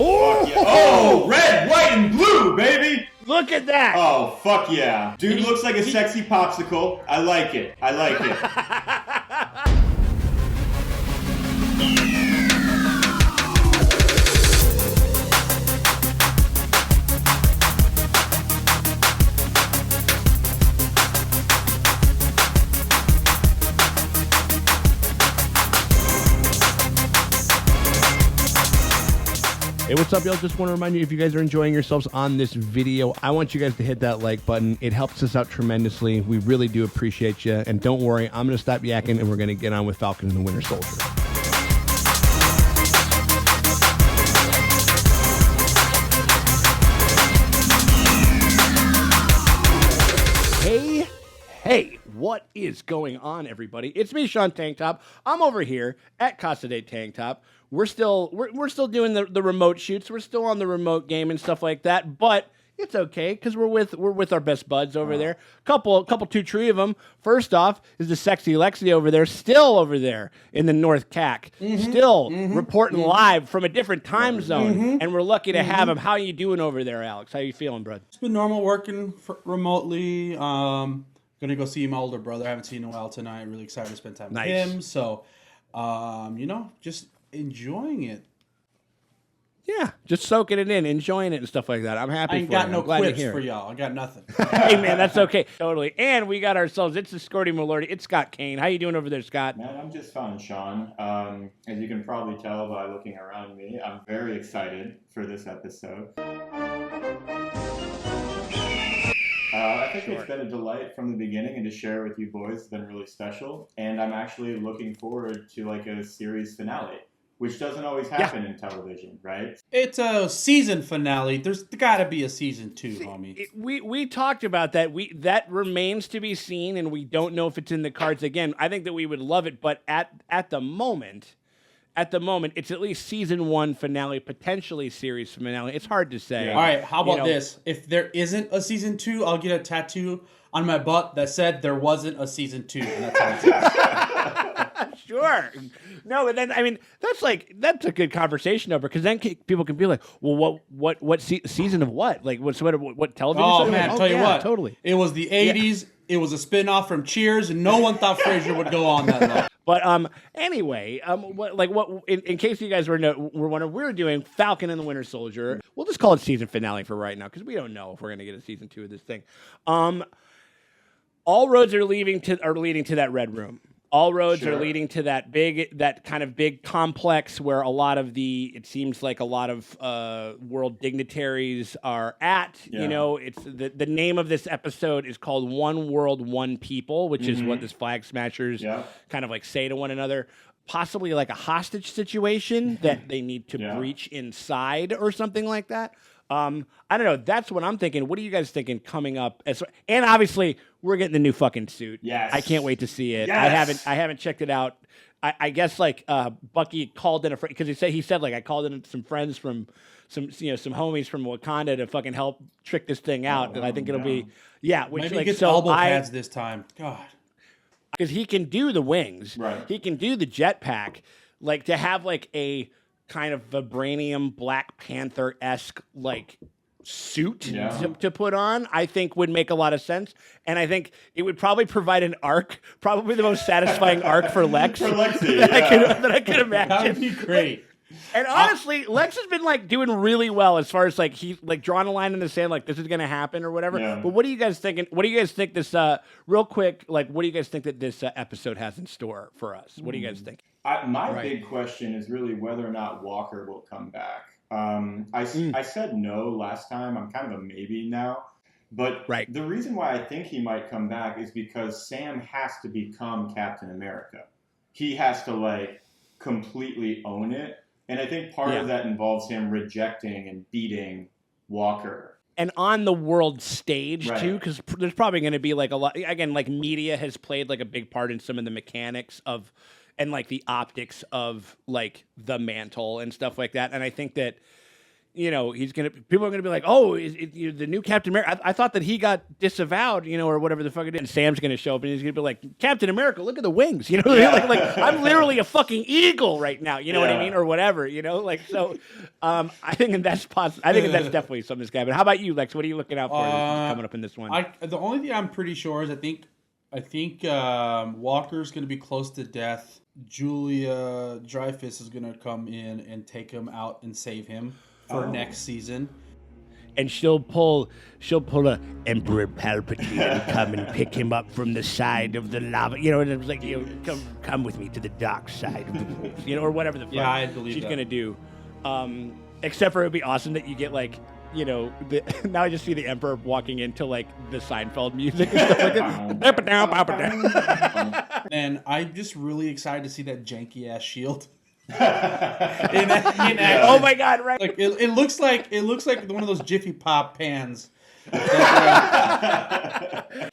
Oh, yeah. Oh, red, white, and blue, baby. Look at that. Oh, fuck yeah. Dude looks like a sexy popsicle. I like it. I like it. Hey, what's up, y'all? Just want to remind you, if you guys are enjoying yourselves on this video, I want you guys to hit that like button. It helps us out tremendously. We really do appreciate you. And don't worry, I'm going to stop yakking and we're going to get on with Falcon and the Winter Soldier. Hey, what is going on, everybody? It's me, Sean Tank Top. I'm over here at Casa de Tank Top. We're still doing the remote shoots. We're still on the remote game and stuff like that, but it's okay because we're with our best buds over there. Couple, two, three of them. First off is the sexy Lexi over there, still over there in the North CAC, reporting live from a different time zone, and we're lucky to have him. How you doing over there, Alex? How you feeling, bud? It's been normal working remotely. Gonna go see my older brother. I haven't seen him in a while tonight. Really excited to spend time with him. So, just enjoying it. Yeah, just soaking it in, enjoying it and stuff like that. I'm happy. I ain't for got you. no I'm glad to quips hear for it. y'all. I got nothing. Hey man, that's okay. Totally. And we got ourselves. It's the Scotty Malorty. It's Scott Kane. How you doing over there, Scott? Man, I'm just fine, Sean. As you can probably tell by looking around me, I'm very excited for this episode. I think it's been a delight from the beginning, and to share with you boys has been really special. And I'm actually looking forward to like a series finale, which doesn't always happen in television, right? It's a season finale. There's got to be a season 2, homie. We talked about that. That remains to be seen, and we don't know if it's in the cards again. I think that we would love it, but at the moment, it's at least season 1 finale, potentially series finale. It's hard to say. Yeah. All right, how about this? If there isn't a season 2, I'll get a tattoo on my butt that said there wasn't a season 2, and that's how it is. Sure. No, but then I mean that's a good conversation over, because then people can be like, well, what season of what? Like what television? Oh show? man, Like, tell you what, totally. It was the '80s. Yeah. It was a spinoff from Cheers, and no one thought Frasier would go on that long. But anyway, in case you guys were wondering, we're doing Falcon and the Winter Soldier. We'll just call it season finale for right now, because we don't know if we're gonna get a season 2 of this thing. All roads are leading to that red room. All roads are leading to that kind of big complex where it seems like a lot of world dignitaries are at. Yeah. You know, it's the name of this episode is called One World, One People, which is what this Flag Smashers kind of like say to one another. Possibly like a hostage situation that they need to breach inside or something like that. I don't know. That's what I'm thinking. What are you guys thinking coming up? And obviously, we're getting the new fucking suit. Yes. I can't wait to see it. Yes. I haven't checked it out. I guess like Bucky called in because he said like I called in some friends from some homies from Wakanda to fucking help trick this thing out, and I think it'll be which maybe like he gets elbow pads this time. God, because he can do the wings. Right. He can do the jetpack. Like to have like a kind of vibranium Black Panther-esque like suit to put on, I think would make a lot of sense. And I think it would probably provide an arc, probably the most satisfying arc for Lex that I could imagine. That would be great. And honestly, Lex has been like doing really well as far as like he's like drawing a line in the sand, like this is gonna happen or whatever. Yeah. But what are you guys thinking? What do you guys think this real quick? Like, what do you guys think that this episode has in store for us? What do you guys think? My big question is really whether or not Walker will come back. I said no last time. I'm kind of a maybe now. But the reason why I think he might come back is because Sam has to become Captain America. He has to like completely own it. And I think part of that involves him rejecting and beating Walker. And on the world stage, too, because there's probably going to be like a lot, again, like media has played like a big part in some of the mechanics of, and like the optics of like the mantle and stuff like that. And I think that, people are gonna be like, oh, the new Captain America. I thought that he got disavowed, or whatever the fuck it is. And Sam's gonna show up and he's gonna be like, Captain America, look at the wings, like I'm literally a fucking eagle right now, you know what I mean, or whatever, so. I think that's possible. I think that's definitely something this guy. But how about you, Lex? What are you looking out for coming up in this one? The only thing I'm pretty sure is I think Walker's gonna be close to death. Julia Dreyfus is gonna come in and take him out and save him for next season. And she'll pull a Emperor Palpatine and come and pick him up from the side of the lava. And it was like, come with me to the dark side of the wolves, or whatever the fuck I believe she's that. gonna do. Except for it'd be awesome that you get like, now I just see the Emperor walking into like the Seinfeld music and stuff like that. And I'm just really excited to see that janky ass shield. Oh my god! Right? Like it looks like one of those Jiffy Pop pans.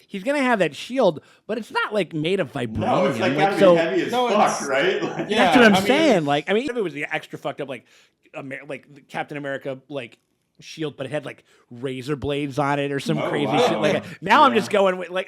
He's gonna have that shield, but it's not like made of vibranium. No, it's like gotta be heavy as fuck, right? That's what I'm saying. If it was the extra fucked up, like Captain America, like shield, but it had like razor blades on it or some crazy shit like that. Now I'm just going with I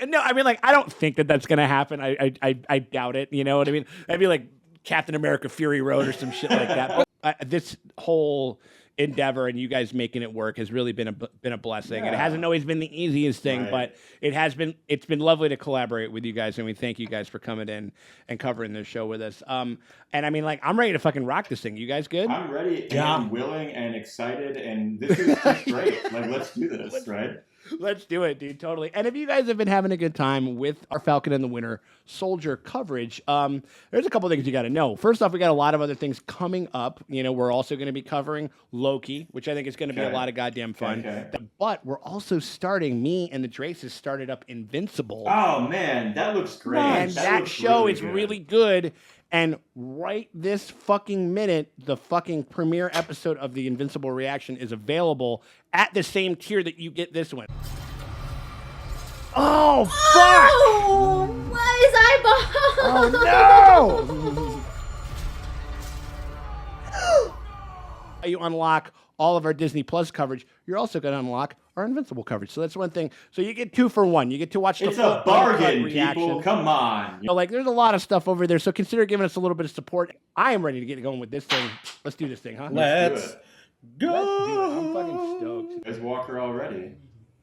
don't think that's gonna happen. I doubt it. You know what I mean? That'd be like Captain America Fury Road or some shit like that. But this whole endeavor and you guys making it work has really been a blessing. And it hasn't always been the easiest thing, but it's been lovely to collaborate with you guys, and we thank you guys for coming in and covering this show with us. And I'm ready to fucking rock this thing. You guys good? I'm ready and willing and excited, and this is just great. Let's do this, right? Let's do it, dude. Totally. And if you guys have been having a good time with our Falcon and the Winter Soldier coverage, there's a couple things you got to know. First off, we got a lot of other things coming up. We're also going to be covering Loki, which I think is going to be a lot of goddamn fun. But we're also starting, me and the Draces started up Invincible. Oh, man, that looks great. And that show is really good. And right this fucking minute, the fucking premiere episode of the Invincible Reaction is available at the same tier that you get this one. Oh, fuck! Oh, his eyeball! Oh, no! You unlock all of our Disney Plus coverage. You're also going to unlock our Invincible coverage. So that's one thing. So you get 2 for 1. You get to watch the It's a bargain, people. Come on. There's a lot of stuff over there. So consider giving us a little bit of support. I am ready to get going with this thing. Let's do this thing, huh? Let's go. Let's do it. I'm fucking stoked. There's Walker already.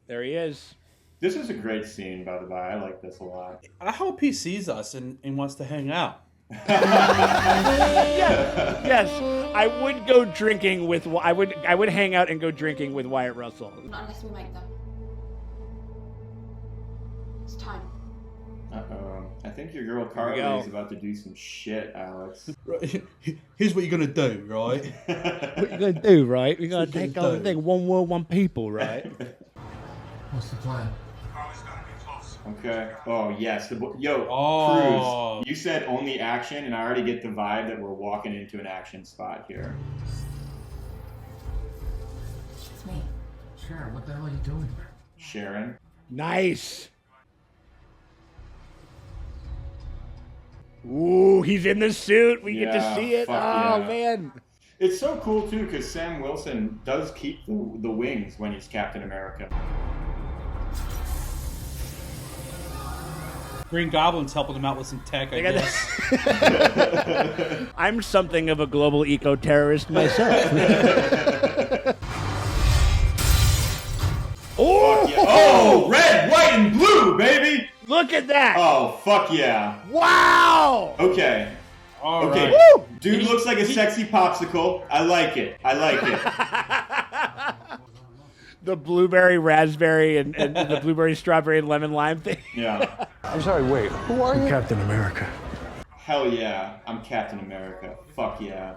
There he is. This is a great scene, by the way. I like this a lot. I hope he sees us and wants to hang out. Yes, I would go drinking with. I would hang out and go drinking with Wyatt Russell. Not unless we make them. It's time. I think your girl Carly is about to do some shit, Alex. Here's what you're gonna do, right? What you gonna do, right? We're gonna take over the thing. One world, one people, right? What's the plan? Okay. Oh, yes. Cruz, you said only action, and I already get the vibe that we're walking into an action spot here. It's me. Sharon, what the hell are you doing? Sharon. Nice. Ooh, he's in the suit. We get to see it. Oh, man. It's so cool, too, because Sam Wilson does keep the wings when he's Captain America. Green Goblin's helping him out with some tech, I guess. I'm something of a global eco-terrorist myself. Oh, red, white, and blue, baby! Look at that! Oh, fuck yeah. Wow! Okay. All okay. Right. Dude looks like a sexy popsicle. I like it. The blueberry, raspberry, and the blueberry, strawberry, and lemon lime thing. Yeah. I'm sorry, wait. Who are you? Captain America. Hell yeah. I'm Captain America. Fuck yeah.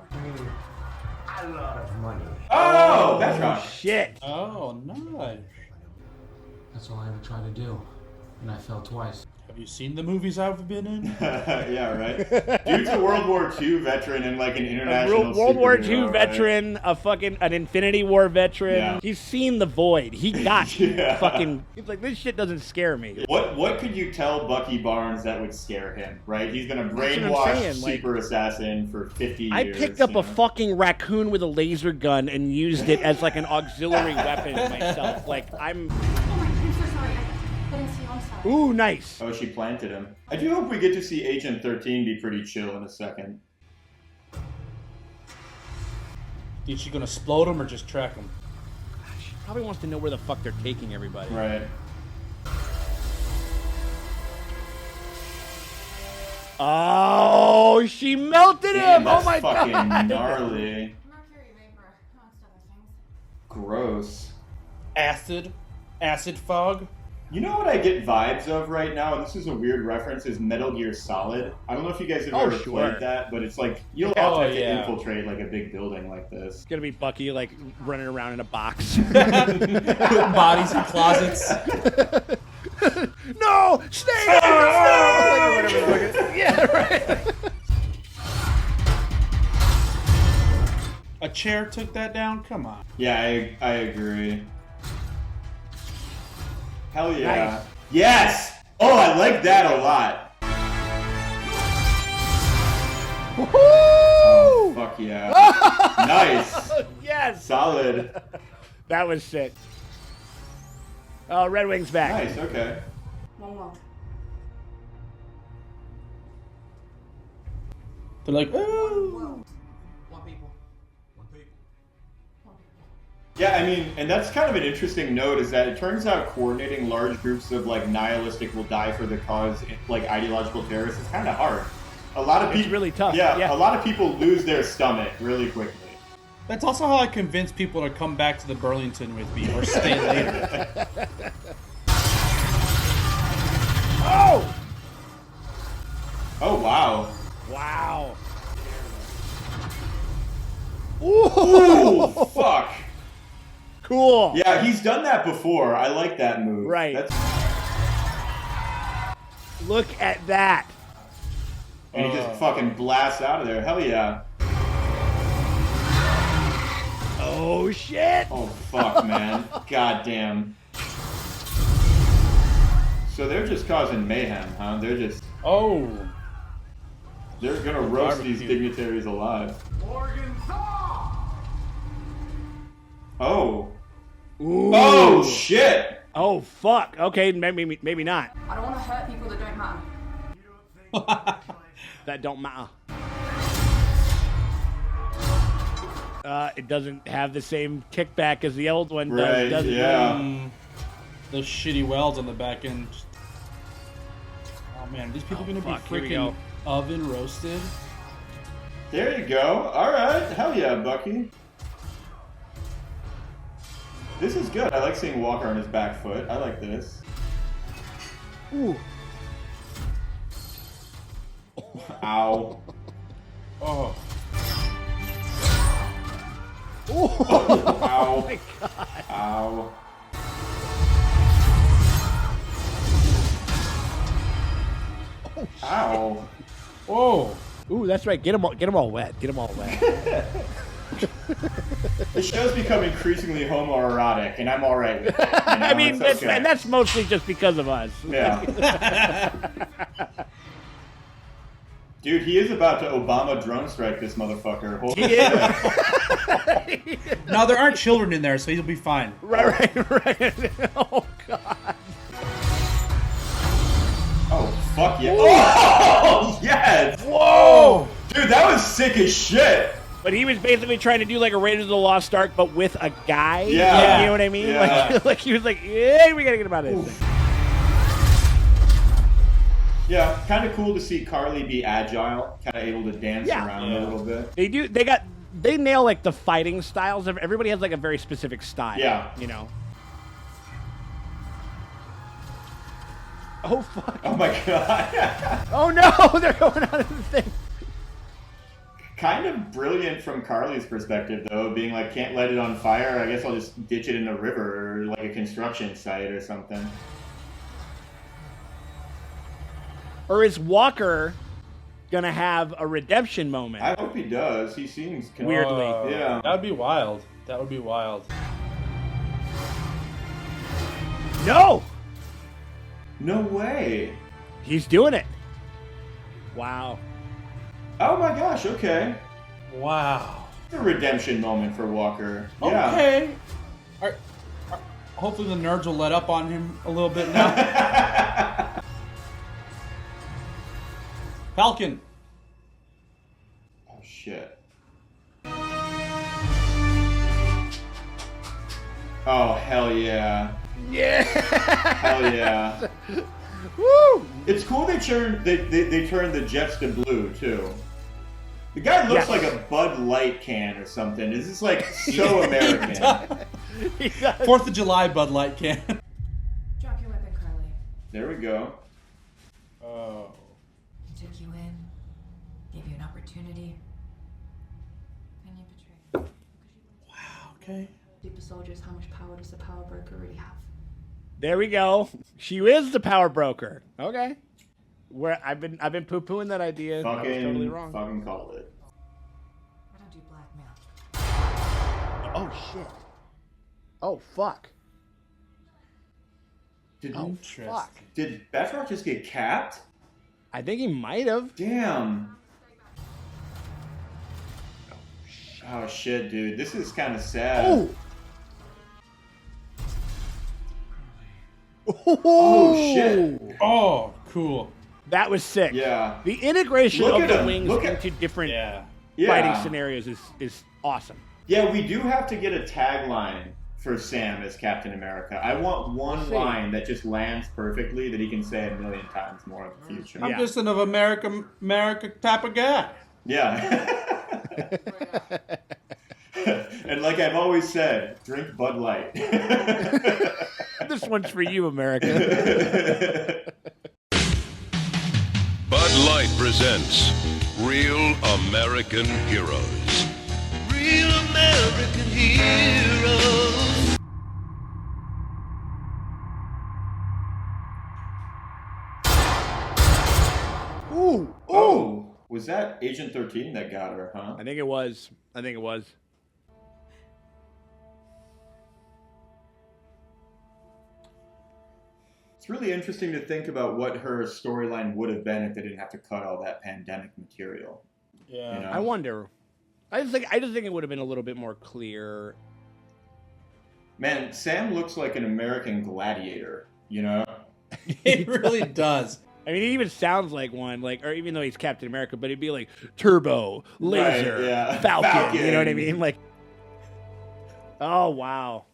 A lot of money. Oh, that's right. Shit. Oh, nice. That's all I ever tried to do. And I fell twice. Have you seen the movies I've been in? Yeah, right. Dude's a World War II veteran and like an international World War II superhero, veteran, an Infinity War veteran. Yeah. He's seen the void. He got Yeah. fucking. He's like, this shit doesn't scare me. What could you tell Bucky Barnes that would scare him? Right? He's been a That's what I'm brainwashed saying, like- super assassin for 50 years. I picked up a fucking raccoon with a laser gun and used it as like an auxiliary weapon myself. Like I'm. Oh my, I'm so sorry. I didn't see you. I'm sorry. Ooh, nice. Oh, she planted him. I do hope we get to see Agent 13 be pretty chill in a second. Think she's gonna explode him or just track him? She probably wants to know where the fuck they're taking everybody. Right. Oh, she melted Damn, him! that's Oh my fucking god! gnarly. Mercury vapor. Amongst other things. Gross. Acid fog. You know what I get vibes of right now, and this is a weird reference, is Metal Gear Solid. I don't know if you guys have ever played that, but it's like you'll have to infiltrate like a big building like this. It's gonna be Bucky like running around in a box. Putting bodies in closets. No! Stay there! Stay! Yeah, right. A chair took that down? Come on. Yeah, I agree. Hell yeah. Nice. Yes! Oh, I like that a lot. Woohoo! Oh, fuck yeah. Nice. Yes! Solid. That was sick. Oh, Red Wing's back. Nice, okay. One more. They're like, ooh. One people. One people. Yeah, I mean, and that's kind of an interesting note, is that it turns out coordinating large groups of like nihilistic will die for the cause, like ideological terrorists, is kind of hard. A lot of people. It's really tough. Yeah, a lot of people lose their stomach really quickly. That's also how I convince people to come back to the Burlington with me or stay later. Oh! Oh, wow. Wow. Ooh, fuck. Cool. Yeah, he's done that before. I like that move. Right. That's... Look at that. And he just fucking blasts out of there. Hell yeah. Oh, shit. Oh, fuck, man. God damn. So they're just causing mayhem, huh? They're just... Oh. They're gonna roast these dignitaries alive. Oh. Ooh. Oh, shit! Oh, fuck. Okay, maybe not. I don't want to hurt people that don't matter. That don't matter. It doesn't have the same kickback as the old one Right, does it? yeah. Those shitty welds on the back end. Oh man, these people gonna be fuck, here we freaking go. oven roasted. There you go. Alright. Hell yeah, Bucky. This is good. I like seeing Walker on his back foot. I like this. Ooh. Ow. Oh. Ow. Oh my god. Ow. Ow. Whoa. Ooh, that's right. Get them all wet. Get them all wet. The show's become increasingly homoerotic, and I'm alright with it. You know? I mean, It's okay. and that's mostly just because of us. Yeah. Dude, he is about to Obama drone strike this motherfucker. Holy shit. No, there aren't children in there, so he'll be fine. Right. Oh god. Oh, fuck yeah. Oh, yes! Whoa! Dude, that was sick as shit. But he was basically trying to do like a Raiders of the Lost Ark, but with a guy. Yeah. You know what I mean? Yeah. Like he was like, yeah, we gotta get him out of this thing. Yeah, kind of cool to see Carly be agile, kind of able to dance around a little bit. They nail like the fighting styles of everybody has like a very specific style. Yeah. You know. Oh fuck. Oh my god. Oh no, they're going out of the thing. Kind of brilliant from Carly's perspective, though, being like, can't let it on fire. I guess I'll just ditch it in a river or like a construction site or something. Or is Walker gonna have a redemption moment? I hope he does. He seems Weirdly. Yeah. That would be wild. That would be wild. No! No way. He's doing it. Wow. Oh my gosh, okay. Wow. It's a redemption moment for Walker. Yeah. Okay. Hopefully the nerds will let up on him a little bit now. Falcon. Oh shit. Oh hell yeah. Yeah. Hell yeah. Woo! It's cool they turned the jets to blue too. The guy looks like a Bud Light can or something. This is like so American. 4th of July Bud Light can. Drop your weapon, Carly. There we go. Oh. He took you in, gave you an opportunity, and you betrayed him. Wow, okay. Super soldiers, how much power does the power broker really have? There we go. She is the power broker. Okay. Where I've been poo-pooing that idea. I was totally wrong. Fucking called it. I don't do blackmail. Oh shit. Oh fuck. Did Fuck. Did Batroc just get capped? I think he might have. Damn. Oh shit, dude. This is kind of sad. Oh. Oh shit. Oh, cool. That was sick. Yeah. The integration Look of at the him. wings Look at- into different Yeah. fighting Yeah. scenarios is awesome. Yeah, we do have to get a tagline for Sam as Captain America. I want one line that just lands perfectly that he can say a million times more in the future. I'm just an of America type of guy. Yeah. And like I've always said, drink Bud Light. This one's for you, America. Bud Light presents Real American Heroes. Real American Heroes. Ooh. Oh, was that Agent 13 that got her, huh? I think it was. It's really interesting to think about what her storyline would have been if they didn't have to cut all that pandemic material. Yeah. You know? I wonder. I just think it would have been a little bit more clear. Man, Sam looks like an American gladiator, you know? It really does. I mean, he even sounds like one, or even though he's Captain America, but it'd be like Turbo, Laser, Right, yeah. Falcon. You know what I mean? Like, oh wow.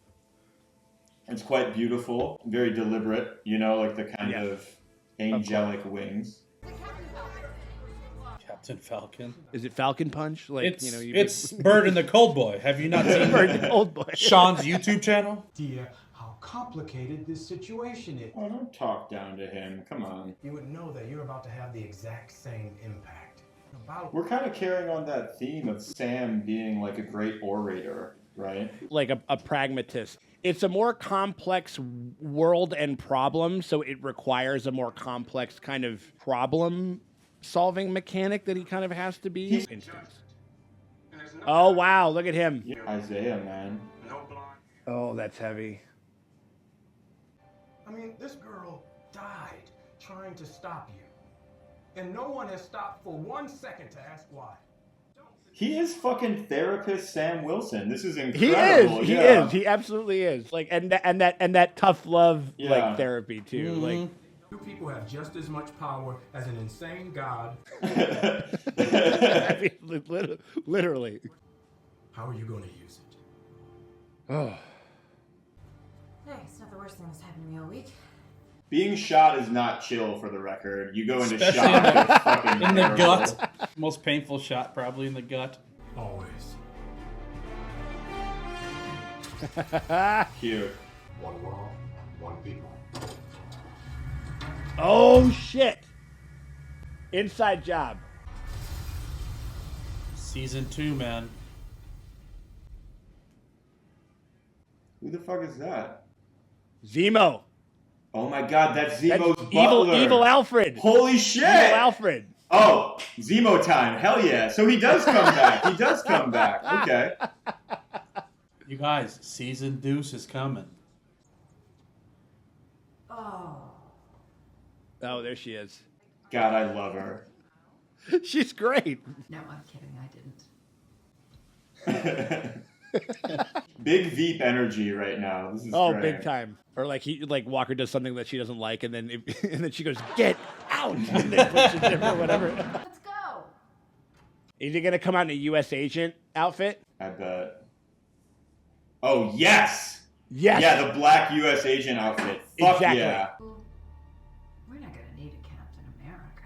It's quite beautiful, very deliberate, you know, like the kind of angelic wings. Captain Falcon. Is it Falcon Punch? Like, It's, you know, it's Bird and the Cold Boy. Have you not seen Bird and the Cold Boy. Sean's YouTube channel? Dear, how complicated this situation is. Oh, don't talk down to him. Come on. You would know that you're about to have the exact same impact. We're kind of carrying on that theme of Sam being like a great orator, right? Like a pragmatist. It's a more complex world and problem, so it requires a more complex kind of problem-solving mechanic that he kind of has to be. Oh, wow, look at him. Isaiah, man. Oh, that's heavy. I mean, this girl died trying to stop you. And no one has stopped for 1 second to ask why. He is fucking therapist Sam Wilson. This is incredible. He is. He absolutely is. Like, and that tough love like therapy too. Mm-hmm. Like, You people have just as much power as an insane god. I mean, literally. How are you going to use it? Oh. Hey, it's not the worst thing that's happened to me all week. Being shot is not chill, for the record. You go into Especially shock. It's fucking In the terrible. gut. Most painful shot probably in the gut. Always. Cute. One world, one people. Oh shit. Inside job. Season 2, man. Who the fuck is that? Zemo. Oh my God, that's Zemo's butler. Evil Alfred. Holy shit! Evil Alfred. Oh, Zemo time. Hell yeah. So he does come back. He does come back. Okay. You guys, season deuce is coming. Oh. Oh, there she is. God, I love her. She's great. No, I'm kidding. I didn't. Big Veep energy right now. This is great. Big time. Or like Walker does something that she doesn't like, and then she goes, "Get out!" and then pushes him or whatever. Let's go. Is he gonna come out in a U.S. agent outfit? I bet. Oh yes. Yes. Yeah, the black U.S. agent outfit. Fuck Exactly. yeah. We're not gonna need a Captain America.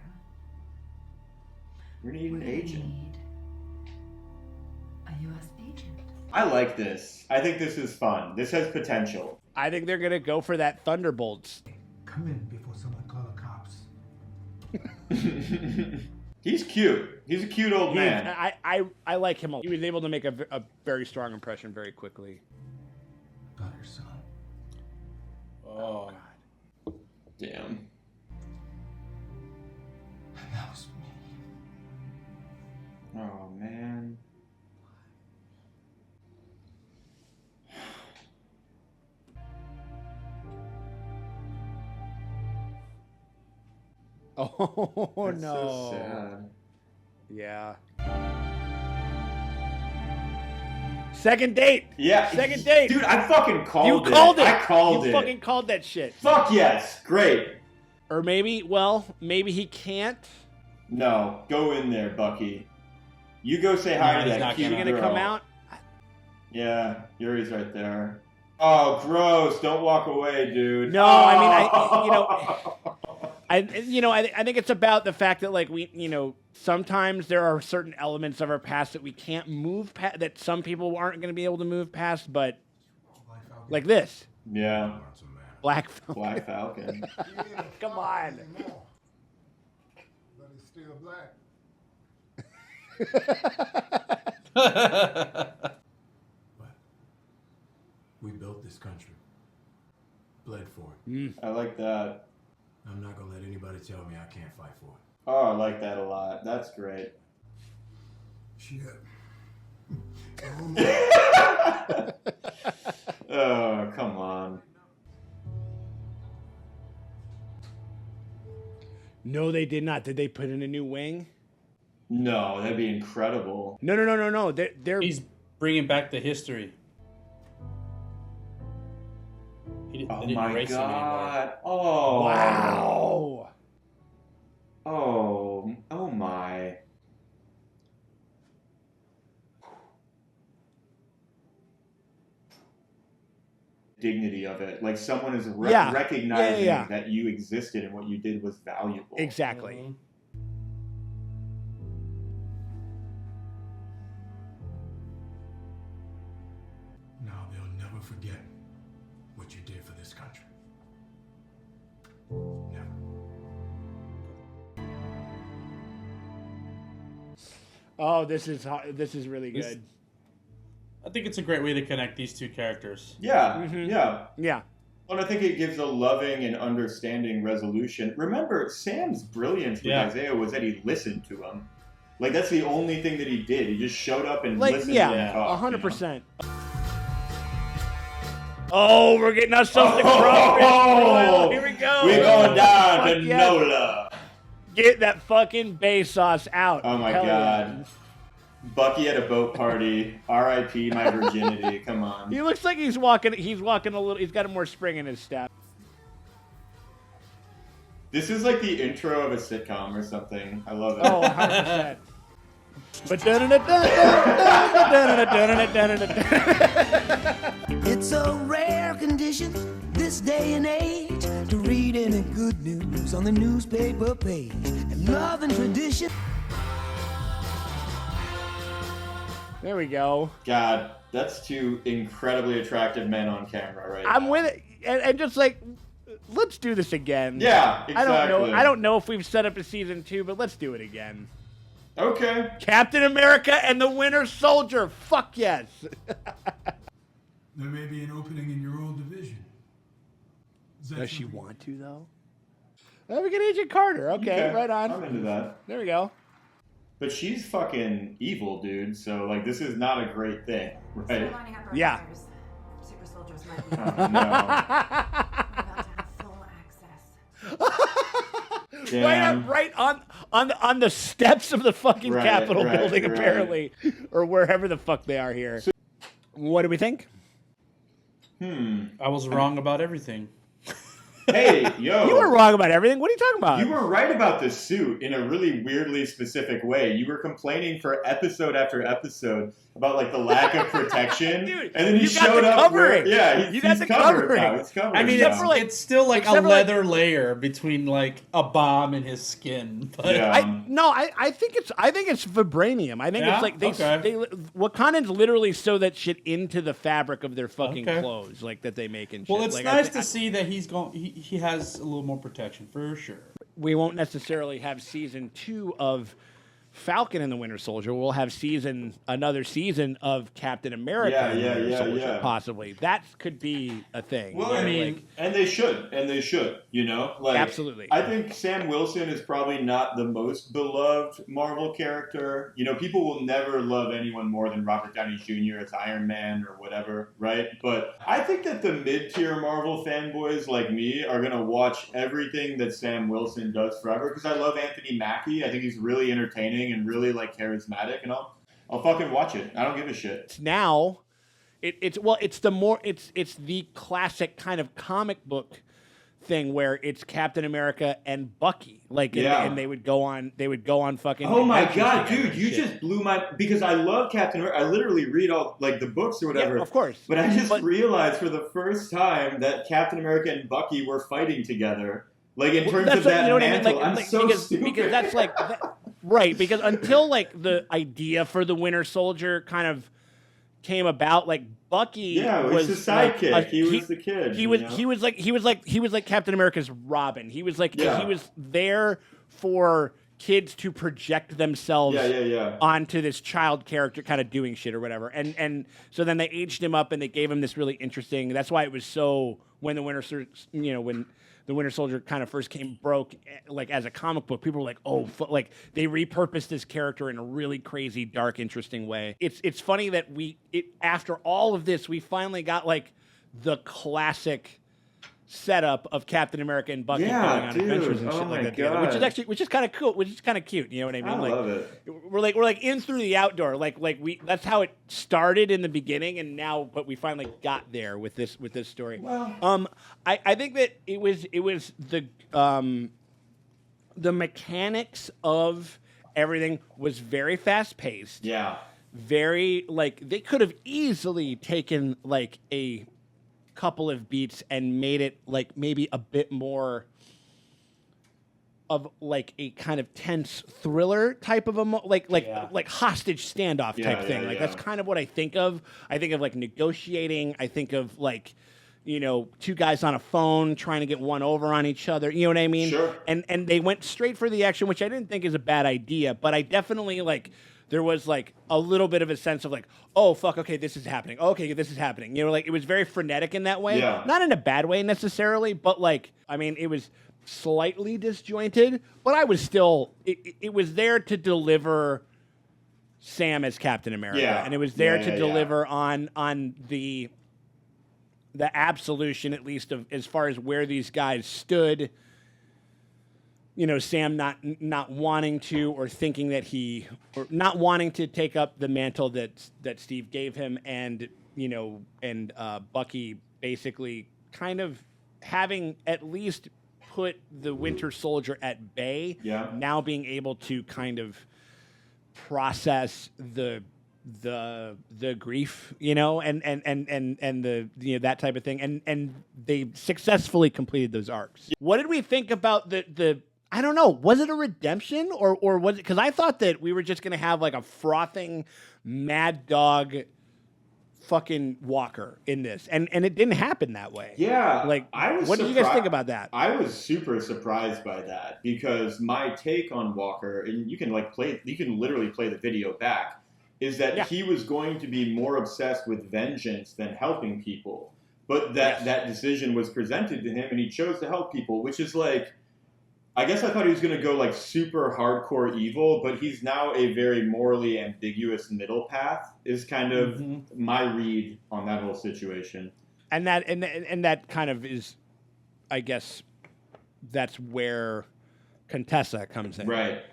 We need an agent. Need a U.S. agent. I like this. I think this is fun. This has potential. I think they're gonna go for that Thunderbolts. Come in before someone call the cops. He's cute. He's a cute old man. I like him a lot. He was able to make a very strong impression very quickly. Got her, son. Oh. Damn. That was me. Oh man. Oh That's no. so sad. Yeah. Second date. Yeah. Second date. Dude, I fucking called You it. called it. I called You it. fucking called that shit. Fuck yes. Great. Or maybe he can't. No. Go in there, Bucky. You go say hi No, to he's that not cute You're gonna girl. come out. Yeah. Yuri's right there. Oh, gross. Don't walk away, dude. No, I mean, I think it's about the fact that, like, sometimes there are certain elements of our past that we can't move past, that some people aren't going to be able to move past, but like this. Yeah. Black Falcon. Black Falcon. Come on. But it's still black. But we built this country. Bled for it. I like that. I'm not gonna let anybody tell me I can't fight for it. Oh, I like that a lot. That's great. Shit. Oh, come on. No, they did not. Did they put in a new wing? No, that'd be incredible. No. They're He's bringing back the history. They Oh didn't my erase him anymore. god. Oh. wow. Oh. Oh my. Dignity of it. Like someone is Yeah. recognizing Yeah. that you existed and what you did was valuable. Exactly. Now they'll never forget what you did for this country. Never. Oh, this is really This- good. I think it's a great way to connect these two characters. Yeah. Mhm. Yeah. Yeah. And I think it gives a loving and understanding resolution. Remember, Sam's brilliance with Yeah. Isaiah was that he listened to him. Like, that's the only thing that he did. He just showed up and Like, listened to him yeah, talk. 100%. Oh, we're getting ourselves the crawfish Oh, broil. Here we go. We're going down Fuck to yes. NOLA. Get that fucking bay sauce out. Oh, my Hell God. yeah. Bucky at a boat party. R.I.P. my virginity. Come on. He looks like he's walking a little, he's got more spring in his step. This is like the intro of a sitcom or something. I love it. Oh, 100%. It's a rare condition this day and age to read any good news on the newspaper page. And love and tradition. There we go. God, that's two incredibly attractive men on camera right now. I'm with it. And just like, let's do this again. Yeah, exactly. I don't know if we've set up a season 2, but let's do it again. Okay. Captain America and the Winter Soldier. Fuck yes. There may be an opening in your old division. Does she want to, though? Oh, we get Agent Carter. Okay, right on. I'm into that. There we go. But she's fucking evil, dude. So, like, this is not a great thing, right? Yeah. Super soldiers might be No. about to have full access. Damn. Right on the steps of the fucking Capitol building, apparently, or wherever the fuck they are here. What do we think? I was wrong about everything. Hey, yo. You were wrong about everything. What are you talking about? You were right about the suit in a really weirdly specific way. You were complaining for episode after episode about like the lack of protection, Dude, and then he you got showed the up. covering. He's got the covered covering. now. He's covered. I mean, now. it's still like a leather layer between like a bomb and his skin. But I think it's vibranium. I think it's like they Wakandans literally sew that shit into the fabric of their fucking clothes, like that they make and shit. Well, it's like, nice to see that he has a little more protection for sure. We won't necessarily have season 2 of Falcon and the Winter Soldier. We'll have another season of Captain America and the Winter Soldier, possibly. That could be a thing. Well, I mean, and they should, you know? Like, absolutely. I think Sam Wilson is probably not the most beloved Marvel character. You know, people will never love anyone more than Robert Downey Jr. as Iron Man or whatever, right? But I think that the mid-tier Marvel fanboys like me are going to watch everything that Sam Wilson does forever because I love Anthony Mackie. I think he's really entertaining and really like charismatic, and I'll fucking watch it. I don't give a shit. Now, it's the classic kind of comic book thing where it's Captain America and Bucky, like, and they would go on fucking. Oh my god, dude! You just blew my because I love Captain America. I literally read all like the books or whatever. Yeah, of course. But I just realized for the first time that Captain America and Bucky were fighting together. Like in terms of that mantle, I'm so stupid. Because that's like. Right, because until like the idea for the Winter Soldier kind of came about, like Bucky was his sidekick. He was the kid. He was like Captain America's Robin. He was like he was there for kids to project themselves onto this child character kind of doing shit or whatever. And so then they aged him up and they gave him this really interesting. That's why it was so when the Winter Soldier kind of first broke like as a comic book, people were like, oh, like they repurposed this character in a really crazy, dark, interesting way. It's funny that after all of this, we finally got like the classic setup of Captain America and Bucky going on adventures and shit like that together, which is kind of cool, which is kind of cute. You know what I mean? I love it. We're like in through the outdoor, that's how it started in the beginning, and now, but we finally got there with this story. Well, I think that it was the mechanics of everything was very fast paced. Yeah. Very like they could have easily taken like a couple of beats and made it like maybe a bit more of like a kind of tense thriller type of like hostage standoff type thing. Like that's kind of what I think of. I think of like negotiating. I think of like, you know, two guys on a phone trying to get one over on each other. You know what I mean? Sure. And they went straight for the action, which I didn't think is a bad idea, but I definitely like. There was like a little bit of a sense of like, oh fuck, okay, this is happening. Okay, this is happening. You know, like it was very frenetic in that way. Yeah. Not in a bad way necessarily, but like, I mean, it was slightly disjointed, but I was still, it was there to deliver Sam as Captain America, and it was there to deliver on the absolution, at least of as far as where these guys stood. You know, Sam not wanting to or thinking that or not wanting to take up the mantle that Steve gave him, and you know, and Bucky basically kind of having at least put the Winter Soldier at bay. Yeah. Now being able to kind of process the grief, you know, and the, you know, that type of thing, and they successfully completed those arcs. What did we think about the I don't know, was it a redemption or was it, because I thought that we were just gonna have like a frothing mad dog fucking Walker in this, and it didn't happen that way. Yeah, like I was. What did you guys think about that? I was super surprised by that because my take on Walker, and you can literally play the video back, is that he was going to be more obsessed with vengeance than helping people. but that decision was presented to him, and he chose to help people, which is like, I guess I thought he was going to go like super hardcore evil, but he's now a very morally ambiguous middle path, is kind of my read on that whole situation. And that kind of is, I guess, that's where Contessa comes in. Right.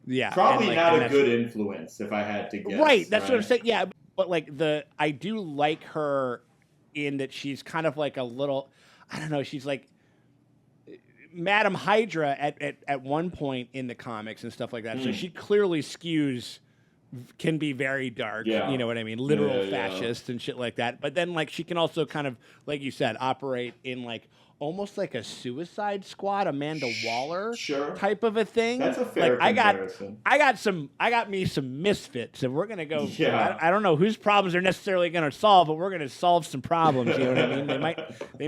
Yeah. Probably not a good influence, if I had to guess. Right. That's what I'm saying. Yeah. But like I do like her in that she's kind of like a little, I don't know, she's like Madam Hydra at one point in the comics and stuff like that. So she clearly can be very dark. Yeah. You know what I mean? Literal fascist and shit like that. But then like she can also kind of, like you said, operate in like almost like a Suicide Squad, Amanda Waller type of a thing. That's a fair comparison. I got me some misfits, and we're gonna go. Yeah. I don't know whose problems they're necessarily gonna solve, but we're gonna solve some problems. You know what I mean? They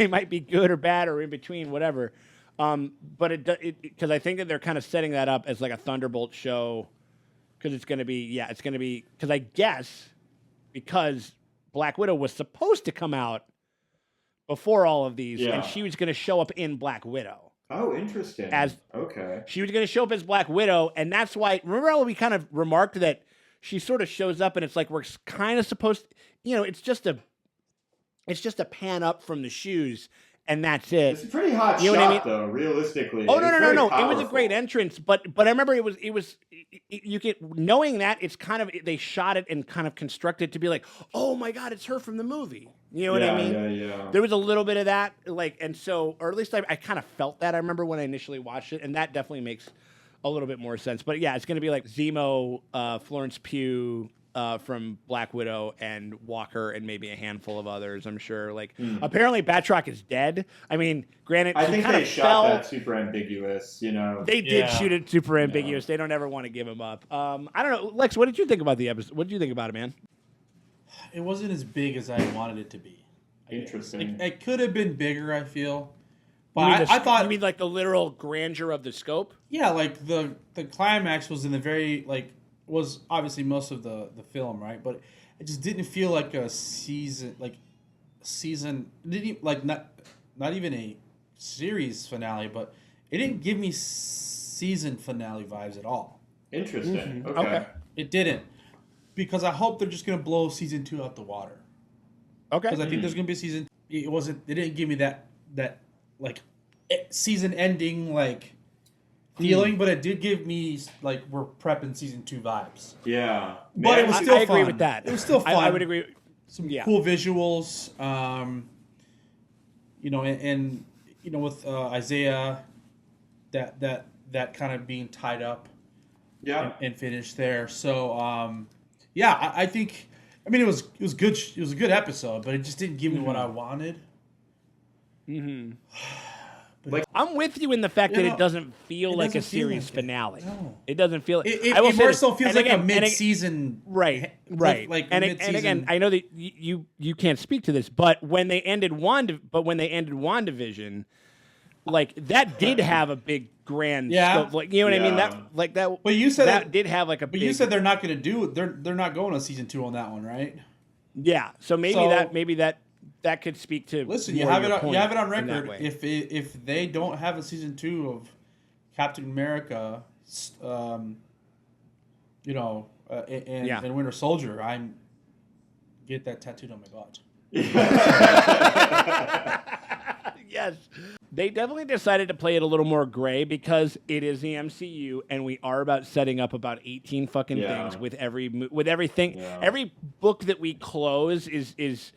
might be good or bad or in between, whatever. But because I think that they're kind of setting that up as like a Thunderbolt show, because it's gonna be because I guess because Black Widow was supposed to come out before all of these, and she was going to show up in Black Widow. Oh, interesting. She was going to show up as Black Widow, and that's why, remember how we kind of remarked that she sort of shows up, and it's like we're kind of supposed, it's just a pan up from the shoes, and that's it. It's a pretty hot shot, though, realistically. Oh, no. It was a great entrance, but I remember it was you get, knowing that, it's kind of, they shot it and kind of constructed to be like, oh my God, it's her from the movie. You know what I mean? Yeah. There was a little bit of that, like, and so, or at least I kind of felt that. I remember when I initially watched it, and that definitely makes a little bit more sense. But yeah, it's going to be like Zemo, Florence Pugh from Black Widow, and Walker, and maybe a handful of others, I'm sure. Like, apparently Batroc is dead. I mean, granted, I think they shot that super ambiguous, They did shoot it super ambiguous. They don't ever want to give him up. I don't know. Lex, what did you think about the episode? What did you think about it, man? It wasn't as big as I wanted it to be. Interesting. It could have been bigger, I feel. But I thought... You mean like the literal grandeur of the scope? Yeah, like the climax was in the very, like, was obviously most of the film, right? But it just didn't feel like a season, didn't, like, not even a series finale, but it didn't give me season finale vibes at all. Interesting. Okay. It didn't. Because I hope they're just going to blow season 2 out the water. Okay. Because I think there's going to be a season. It didn't give me that like season ending like feeling, but it did give me like we're prepping season 2 vibes. Yeah. But it was still fun. I agree with that. It was still fun. I would agree. Some cool visuals. And with Isaiah, that kind of being tied up. Yeah. And finished there. So. I think. I mean, it was good. It was a good episode, but it just didn't give me what I wanted. I'm with you in the fact that it doesn't feel like a series finale. No. It doesn't feel. It more so feels like a mid-season. Right. Like and again, I know that you can't speak to this, but when they ended WandaVision, like that did have a big grand scope. Like, you know what I mean? That. But you said that did have like a. But you said they're not going to do it. They're not going to season 2 on that one, right? Yeah. So maybe that could speak to. Listen, you have it on record. If they don't have a season 2 of Captain America, and Winter Soldier, I'm get that tattooed on my butt. Yes. They definitely decided to play it a little more gray because it is the MCU, and we are about setting up about 18 fucking things with everything. Yeah. Every book that we close is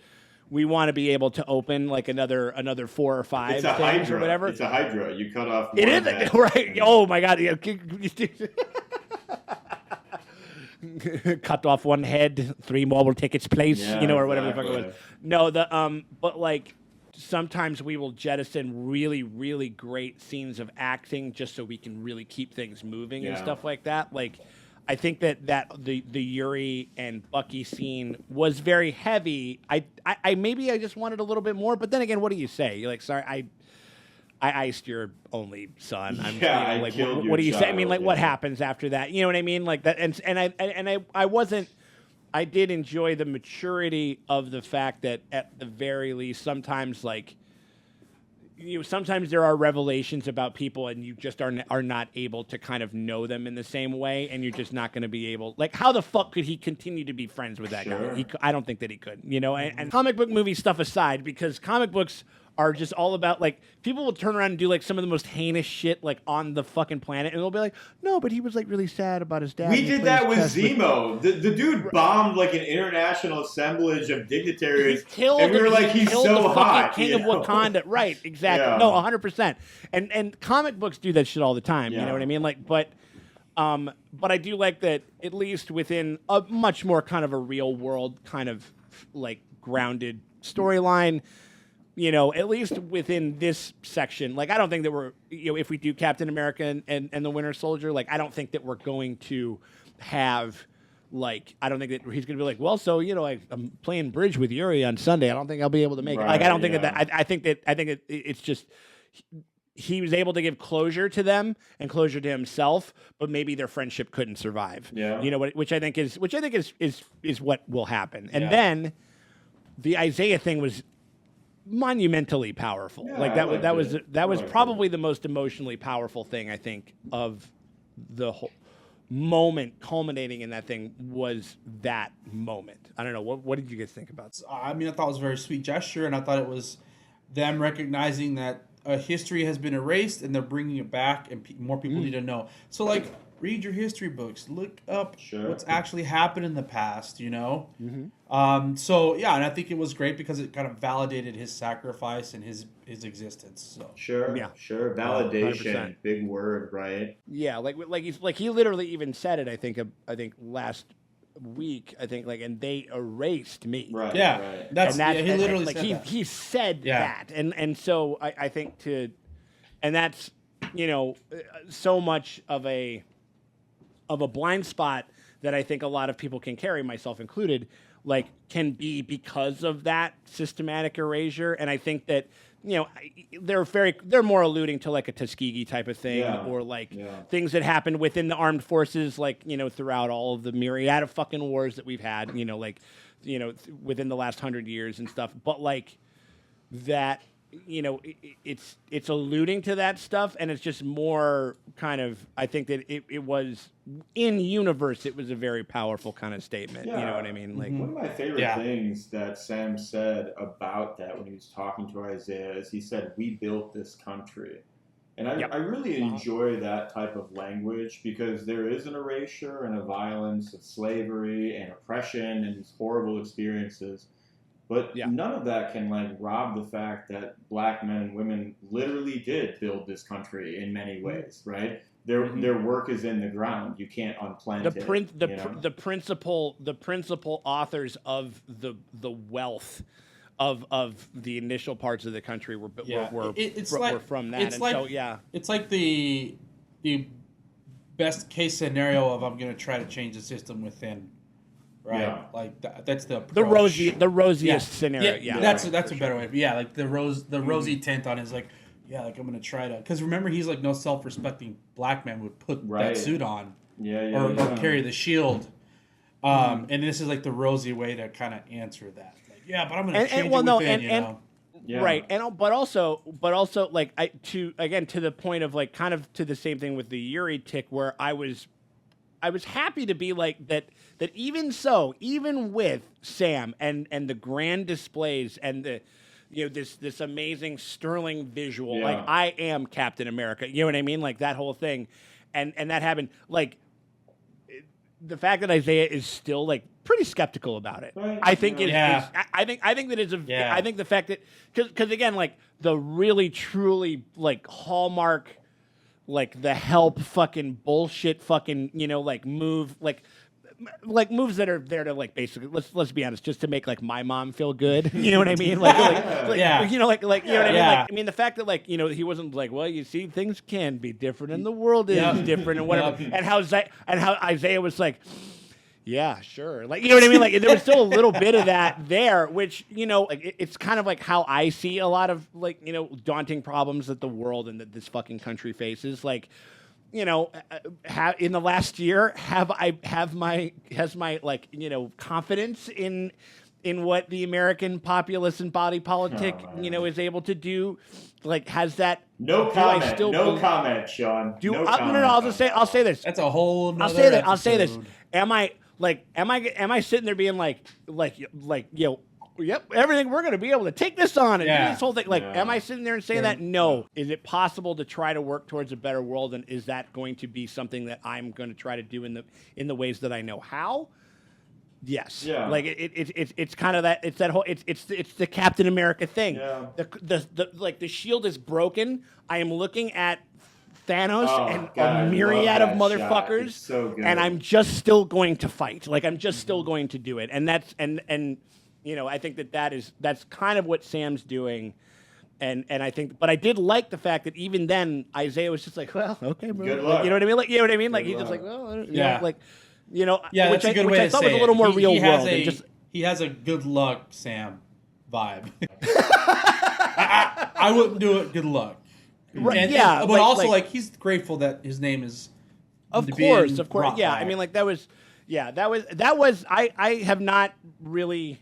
we want to be able to open like another 4 or 5 things Hydra. Or whatever. It's a Hydra. You cut off. It is right. Oh my God! Cut off one head, 3 more will take its place. Or whatever the fuck it was. No, but like. Sometimes we will jettison really, really great scenes of acting just so we can really keep things moving and stuff like that. Like, I think that the Yuri and Bucky scene was very heavy. I maybe I just wanted a little bit more, but then again, what do you say? You're like, sorry, I iced your only son. Like, what do you say? I mean, like, what happens after that? You know what I mean? Like that, and I wasn't. enjoy the maturity of the fact that at the very least, sometimes like, sometimes there are revelations about people and you just are not able to kind of know them in the same way, and you're just not going to be able, like, how the fuck could he continue to be friends with that guy? I don't think that he could, and comic book movie stuff aside, because comic books are just all about, like, people will turn around and do like some of the most heinous shit like on the fucking planet, and they'll be like, no, but he was like really sad about his dad. We did that with Zemo. The dude bombed like an international assemblage of dignitaries, and we were like, he's so hot. King of Wakanda, right? Exactly. Yeah. No, 100%. And comic books do that shit all the time. Yeah. You know what I mean? Like, but I do like that, at least within a much more kind of a real world kind of like grounded storyline. At least within this section, like, I don't think that we're, if we do Captain America and the Winter Soldier, like, I don't think that we're going to have, like, I don't think that he's going to be like, well, so, I'm playing bridge with Yuri on Sunday. I don't think I'll be able to make it. Like, I don't think that, I think it's just, he was able to give closure to them and closure to himself, but maybe their friendship couldn't survive. Yeah. Which I think is what will happen. And then the Isaiah thing was monumentally powerful. Yeah, like that was probably the most emotionally powerful thing, I think, of the whole moment culminating in that thing was that moment. I don't know. What did you guys think about that? I mean, I thought it was a very sweet gesture, and I thought it was them recognizing that history has been erased and they're bringing it back, and more people need to know. So, like, read your history books, look up what's actually happened in the past, So, yeah, and I think it was great because it kind of validated his sacrifice and his existence. So. Sure. Validation, 100%. big word, right? Yeah, like he literally even said it. I think last week. And they erased me. Right. Yeah, right. He literally said that. He said that, and so I think and that's so much of a blind spot that I think a lot of people can carry, myself included, like, can be because of that systematic erasure. And I think that, they're more alluding to like a Tuskegee type of thing, or like things that happened within the armed forces, like, throughout all of the myriad of fucking wars that we've had, within the last 100 years and stuff. But like that, it's alluding to that stuff, and it's just more kind of, I think that it was in universe, it was a very powerful kind of statement. You know what I mean? Like, one of my favorite things that Sam said about that when he was talking to Isaiah is he said, "We built this country." And I really enjoy that type of language, because there is an erasure and a violence of slavery and oppression and these horrible experiences. But none of that can like rob the fact that black men and women literally did build this country in many ways, right? Their work is in the ground. You can't unplant it. The principal authors of the wealth of the initial parts of the country were from that. It's like the best case scenario of, I'm going to try to change the system within. Right, like that's the approach. the rosiest scenario. Yeah, that's a better way. Yeah, like the rosy tint on his, like, like, I'm gonna try to, because remember, he's like, no self-respecting black man would put that suit on, or carry the shield. And this is like the rosy way to kind of answer that. Like, but I'm gonna change it within, right, but also like to the point of, like, kind of to the same thing with the Yuri tick, where I was happy to be like that even with Sam and the grand displays and the, this amazing sterling visual, like, I am Captain America, you know what I mean? Like, that whole thing. And that happened, like, the fact that Isaiah is still, like, pretty skeptical about it. Right. I think I think that it's I think the fact that, because again, like, the really truly, like, hallmark, like, the help fucking bullshit fucking, like, move, like moves that are there to, like, basically, let's be honest, just to make, like, my mom feel good. You know what I mean? Like you know what I mean? Like, I mean, the fact that, like, he wasn't like, well, you see, things can be different and the world is different and whatever. And how Isaiah was like, yeah, sure. Like, you know what I mean? Like, there was still a little bit of that there, which, like, it's kind of like how I see a lot of, like, daunting problems that the world and that this fucking country faces. Like, in the last year, has my confidence in what the American populace and body politic, is able to do, has that? No comment. No comment, Sean. No comment. No. I'll say this. That's a whole. I'll say this. Am I sitting there being yep, everything, we're going to be able to take this on and do this whole thing. Am I sitting there and saying that? No. Is it possible to try to work towards a better world, and is that going to be something that I'm going to try to do in the ways that I know how? Yes. Yeah. It's kind of that. It's that whole. It's the Captain America thing. Yeah. The shield is broken. I am looking at Thanos and a myriad of motherfuckers, so and I'm just still going to fight. I'm just still going to do it, and that's and. I think that's kind of what Sam's doing, and I think, but I did like the fact that even then Isaiah was just like, well, okay, bro, good luck. You know what I mean? You know what I mean? He's just like, well, which that's a good way to say it. Was a little more real world. He has a good luck Sam vibe. I wouldn't do it. Good luck. Right? But also he's grateful that his name is. Of course. Yeah, I mean, that was. I have not really.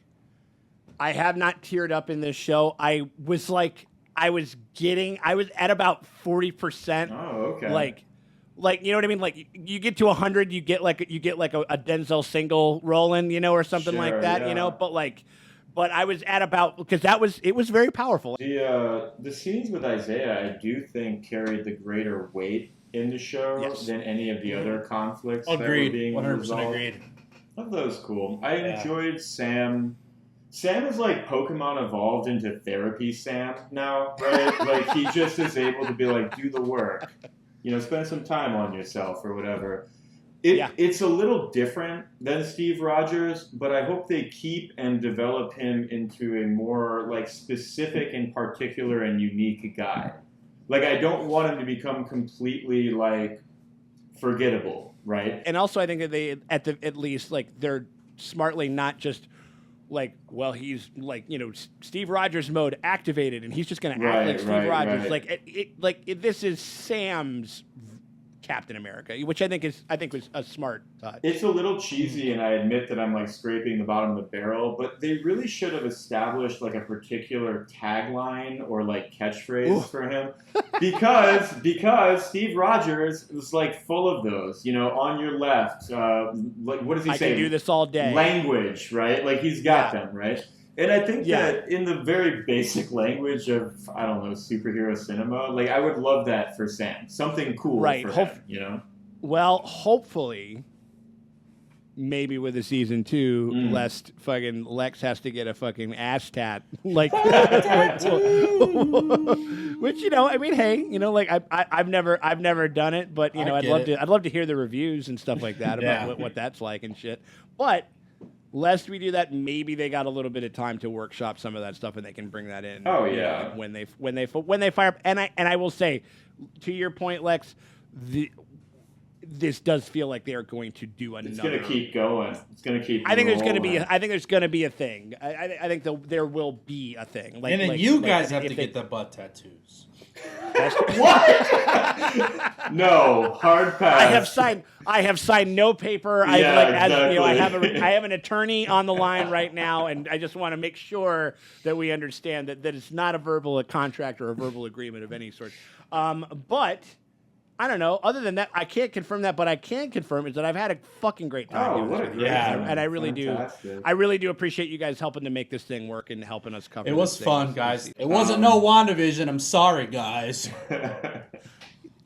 I have not teared up in this show. I was at about 40%. Oh, okay. You know what I mean? You get to 100, you get like a Denzel single rolling, or something like that, yeah. But I was at about, because it was very powerful. The scenes with Isaiah, I do think carried the greater weight in the show than any of the other conflicts. Agreed. That were being 100% resolved. agreed. I thought that was cool. I enjoyed Sam. Sam is like Pokemon evolved into therapy Sam now, right? He just is able to be do the work, spend some time on yourself or whatever. It's a little different than Steve Rogers, but I hope they keep and develop him into a more specific and particular and unique guy. I don't want him to become completely forgettable, right? And also I think that they at least they're smartly not just he's Steve Rogers mode activated, and he's just going to act like Steve Rogers. Right. This is Sam's Captain America, which I think was a smart thought. It's a little cheesy, and I admit that I'm scraping the bottom of the barrel, but they really should have established a particular tagline or catchphrase for him, because Steve Rogers was full of those. On your left, what does he say? I can do this all day. Language, right? He's got them, right? And I think that in the very basic language of, I don't know, superhero cinema, I would love that for Sam. Something cool for him, Well, hopefully, maybe with a season 2, lest fucking Lex has to get a fucking ass tat. Which, I mean, hey, I've never done it, but, I'd love to hear the reviews and stuff like that about what that's like and shit. But lest we do that, maybe they got a little bit of time to workshop some of that stuff, and they can bring that in. Oh yeah. When they fire up, and I will say, to your point, Lex, this does feel like they are going to do another. It's going to keep going. It's going to keep. I think there's going to be. I think there's going to be a thing. I think there will be a thing. And then you guys have to get the butt tattoos. What? No, hard pass. I have signed no paper. Exactly. I have an attorney on the line right now, and I just want to make sure that we understand that it's not a contract or a verbal agreement of any sort. But I don't know. Other than that, I can't confirm that, but I can confirm is that I've had a fucking great time doing this with you. And I really do. I really do appreciate you guys helping to make this thing work and helping us cover. It was fun, guys. It wasn't no WandaVision. I'm sorry, guys.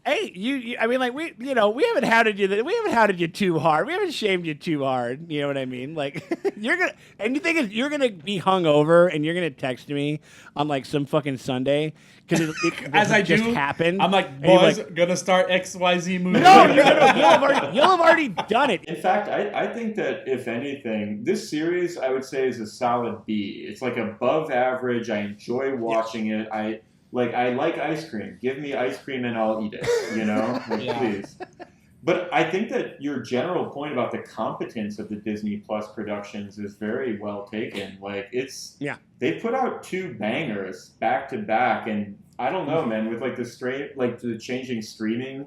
Hey, you I mean, we haven't hounded you. We haven't hounded you too hard. We haven't shamed you too hard. You know what I mean? You're gonna, and the thing is, you're gonna be hungover, and you're gonna text me on some fucking Sunday because as I just do, happened. I'm boys, gonna start XYZ movie. No, you'll have already done it. In fact, I think that if anything, this series I would say is a solid B. It's above average. I enjoy watching it. I like ice cream. Give me ice cream and I'll eat it, please. But I think that your general point about the competence of the Disney Plus productions is very well taken. They put out 2 bangers back to back, and I don't know, man, with the changing streaming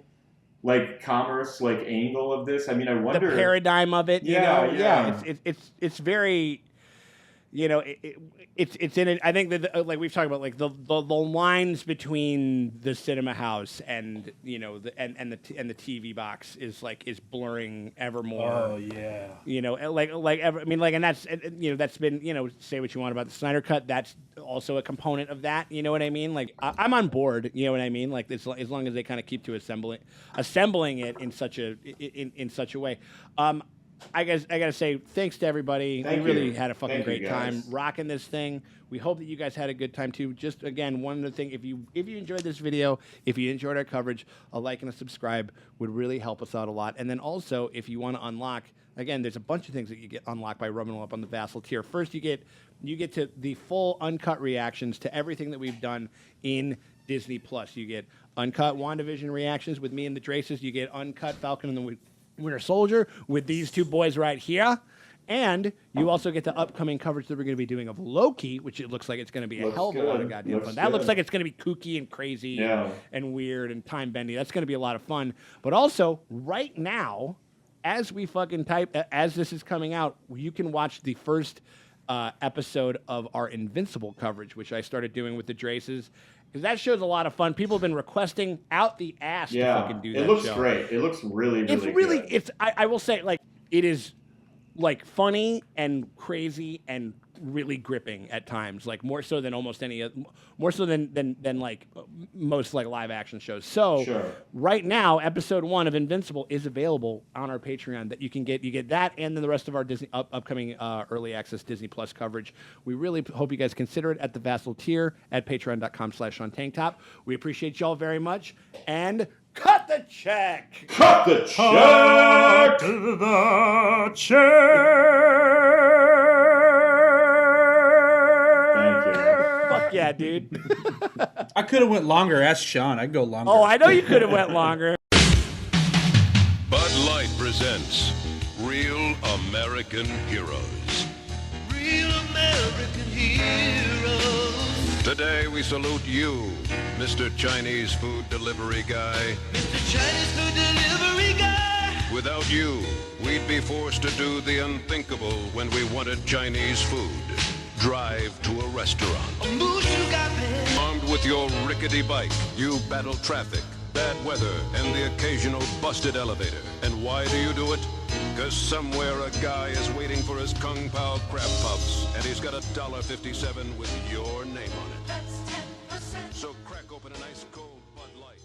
like commerce like angle of this. I mean, I wonder the paradigm of it. Yeah. It's very. You know, it's in it. I think that like we've talked about, like the lines between the cinema house and and the TV box is blurring ever more. Oh yeah. You know, and that's that's been say what you want about the Snyder Cut. That's also a component of that. You know what I mean? Like I'm on board. You know what I mean? Like as long as they kind of keep to assembling it in such a way. I gotta say thanks to everybody. We really had a fucking great time rocking this thing. We hope that you guys had a good time too. Just again, one other thing: if you enjoyed this video, if you enjoyed our coverage, a like and a subscribe would really help us out a lot. And then also, if you want to unlock, again, there's a bunch of things that you get unlocked by rubbing them up on the Vassal tier. First, you get to the full uncut reactions to everything that we've done in Disney Plus. You get uncut WandaVision reactions with me and the Draces. You get uncut Falcon and the Winter Soldier with these two boys right here. And you also get the upcoming coverage that we're going to be doing of Loki, which it looks like it's going to be a hell of a lot of goddamn fun. That looks like it's going to be kooky and crazy and weird and time-bending. That's going to be a lot of fun. But also, right now, as we fucking as this is coming out, you can watch the first episode of our Invincible coverage, which I started doing with the Draces. Because that show's a lot of fun. People have been requesting out the ass to fucking do that. It looks show. great. It looks really good. I will say, like, it is like funny and crazy and really gripping at times, like more so than almost any, more so than like most like live action shows. So right now, episode 1 of Invincible is available on our Patreon. That you get that, and then the rest of our Disney upcoming early access Disney Plus coverage. We really hope you guys consider it at the Vassal tier at patreon.com/ontanktop. We appreciate y'all very much, and cut the check. Cut the check. Cut the check. Fuck yeah, dude. I could have went longer. Ask Sean. I'd go longer. Oh, I know you could have went longer. Bud Light presents Real American Heroes. Real American Heroes. Today we salute you, Mr. Chinese food delivery guy. Mr. Chinese food delivery guy. Without you, we'd be forced to do the unthinkable when we wanted Chinese food. Drive to a restaurant. Armed with your rickety bike, you battle traffic, bad weather, and the occasional busted elevator. And why do you do it? Because somewhere a guy is waiting for his Kung Pao crab puffs, and he's got $1.57 with your name on it. That's 10%. So crack open an ice cold Bud Light.